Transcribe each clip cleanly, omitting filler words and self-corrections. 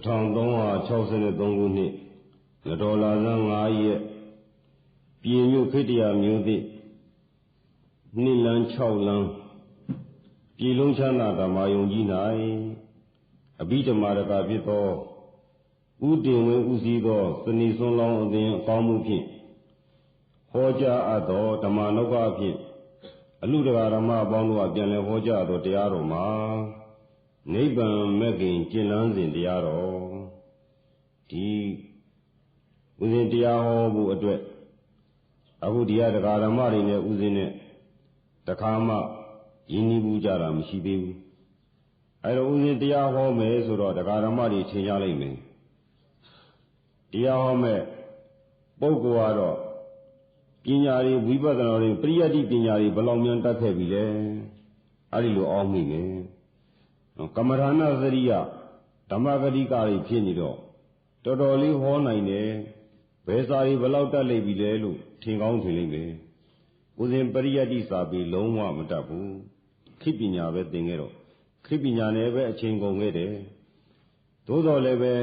1363 ခုနှစ်နတော်လာဇန်5 ရက်ပြည်မြို့ခိတ္တရာမြို့သစ်2 လမ်း 6 လမ်းပြည်လုံးချမ်းသာဓမ္မယုံကြီး၌အဘိဓမ္မာရကဖြစ်သောဥတင်ဝင်းဥစည်းသောစနေစွန်းလောင်းအသင်းအကောင်းမှုဖြင့်ဟောကြားအပ်သောဓမ္မနောကဖြင့်အလူတကာဓမ္မအပေါင်းတို့ကပြန်လည်ဟောကြားသောတရားတော်မှာနိဗ္ဗာန်မဲ့ခင်ကျင့်လန်းစဉ်တရားတော်ဒီဥစဉ်တရားဟောဖို့အတွက်အခုဒီဟာတရားဓမ္မတွေနဲ့ဥစဉ်နဲ့တခါမှရင်းနှီးမှုကြတာမရှိသေးဘူးအဲတော့ဥစဉ်တရားဟောမယ်ဆိုတော့တရားဓမ္မတွေထင်ကြလိမ့်မယ်တရားဟောမဲ့ပုဂ္ဂိုလ်ကတော့ပညာတွေဝိပဿနာတွေပရိယတ္တိပညာတွေဘယ်လောက်များတတ်ခဲ့ပြီလဲအဲဒီလိုအောင်းမိမယ်ကမ္မထာနာစရိယဓမ္မဂတိကတွေဖြစ်နေတော့တော်တော်လေးဟောနိုင်တယ် ဘယ်စာရီဘလောက်တက်လိမ့်ပြီလဲလို့ထင်ကောင်းထင်လိမ့်မယ်ဦးဇင်းပရိယတ္တိစာပေလုံးဝမတတ်ဘူးခေပညာပဲသင်ခဲ့တော့ခေပညာနဲ့ပဲအချိန်ကုန်ခဲ့တယ်သို့တော်လည်းပဲ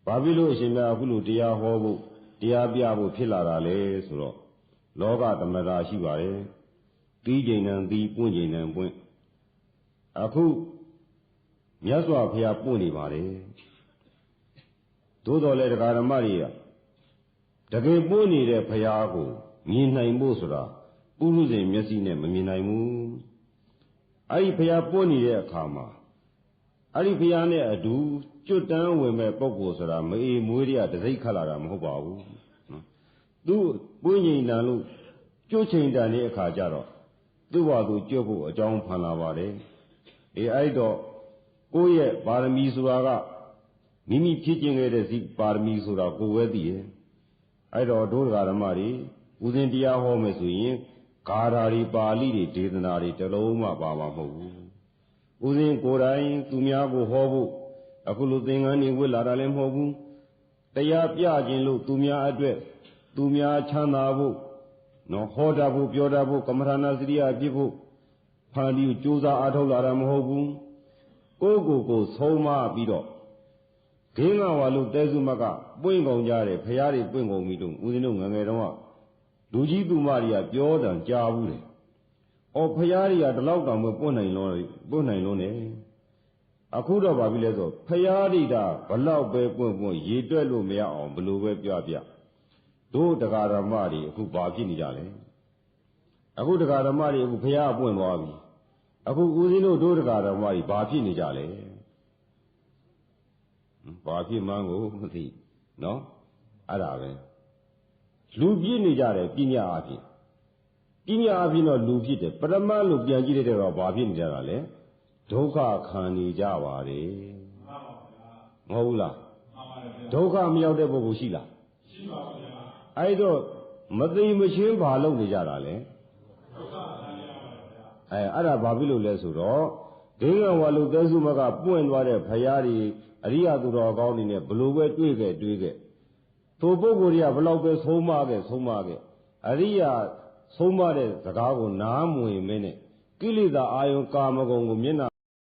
ဘာဖြစ်လို့အရှင်မြတ်အခုလိုတရားဟောဖို့တရားပြဖို့ဖြစ်လာတာလဲဆိုတော့လောကသမတာရှိပါတယ်ပြီးချိန်တန်ပြီးပွင့်ချိန်တန်ပွင့်အခုမြတ်စွာဘုရားပွင့်နေပါတယ်သို့တော်လည်းတရားဓမ္မတွေကတကယ်ပွင့်နေတဲ့ဘုရားကိုမြင်နိုင်ဖို့ဆိုတာပုရုဇဉ်မျက်စိနဲ့မမြင်နိုင်ဘူးအဲ့ဒီဘုရားပွင့်နေတဲ့အခါမှာအဲ့ဒီဘုရားနဲ့အတူကျွတ်တန်းဝင်မဲ့ပုဂ္ဂိုလ်ဆိုတာမအေးမွေးတွေကတစိမ့်ခတ်လာတာမဟုတ်ပါဘူးသူပွင့်ချိန်တန်လို့ကျွတ်ချိန်တန်တဲ့အခါကျတော့သူ့ဘာသူကျွတ်ဖို့အကြောင်းဖန်လာပါတယ်အဲ့တော့ကိုယ့်ရဲ့ပါရမီဆိုတာကမိမိဖြစ်ကျင်ခဲ့တဲ့ပါရမီဆိုတာကိုယ်ပဲသိရဲ့အဲ့တော့ဒုက္ခဓမ္မတွေဦးဇင်းတရားဟောမယ်ဆိုရင်ဂါထာတွေပါဠိတွေဒေသနာတွေတလုံးမှပါမှာမဟုတ်ဘူးဦးဇင်းကိုယ်တိုင်သူများကိုဟောဖို့အခုလိုသင်္ကန်းတွေဝတ်လာတာလည်းမဟုတ်ဘူးတရားပြခြင်းလို့သူများအတွက်သူများချမ်းသာဖို့နော်ဟောတာဖို့ပြောတာဖို့ကမ္မထာနာစရိယဖြစ်ဖို့ဖန်ပြီးကြိုးစားအားထုတ်လာတာမဟုတ်ဘူးကိုယ့်ကိုယ်ဆုံးမပြီးတော့ဂင်းကဝါလို့တဲစုမကပွင့်ကုန်ကြတယ်ဖရာတွေပွင့်ကုန်ပြီလို့ဦးဇင်းတို့ငငယ်တုန်းကလူကြီးသူမတွေကပြောတယ်ကြားဘူးတယ်။အော်ဖရာတွေကဒီလောက်တောင်မပွင့်နိုင်လို့နေအခုတော့ဘာဖြစ်လဲဆိုဖရာတွေကဘလောက်ပဲပွင့်ရေတွက်လို့မရအောင်ဘလို့ပဲပြတို့တရားဓမ္မတွေအခုဘာဖြစ်နေကြလဲအခုတရားဓမ္မတွေအခုဖရာပွင့်သွားပြီအခုဦးဇင်းတို့တရားဓမ္မတွေဘာဖြစ်နေကြလဲဘာဖြစ်မှန်းကိုမသိနော်အဲ့ဒါပဲလူပြည့်နေကြတယ်ပညာအဖြစ်တော့လူဖြစ်တယ်ပရမတ်လို့ပြန်ကြည့်တဲ့တော့ဘာဖြစ်နေကြတာလဲဒုက္ခခံနေကြပါတယ်မှန်ပါဗျာမဟုတ်ဘူးလားမှန်ပါတယ်ဗျာဒုက္ခမရောက်တဲ့ပုဂ္ဂိုလ်ရှိလားရှိပါဗျာအဲ့တော့မသိမချင်းဘာလုပ်နေကြတာလဲဒုက္ခခံရပါဗျာအဲ့ဒါဘာဖြစ်လို့လဲဆိုတော့ဒိဋ္ဌဝါလူသဲစုမကပွင့်သွားတဲ့ဖရာတွေအရိယသူတော်ကောင်းတွေနဲ့ဘလို့ပဲတွေ့ခဲ့သူပုဂ္ဂိုလ်တွေကဘလောက်ပဲဆုံးမခဲ့အရိယဆုံးမတဲ့စကားကိုနားမဝင်မင်းနဲ့ကိလေသာအာယုံကာမဂုဏ်ကိုမျက်နှာ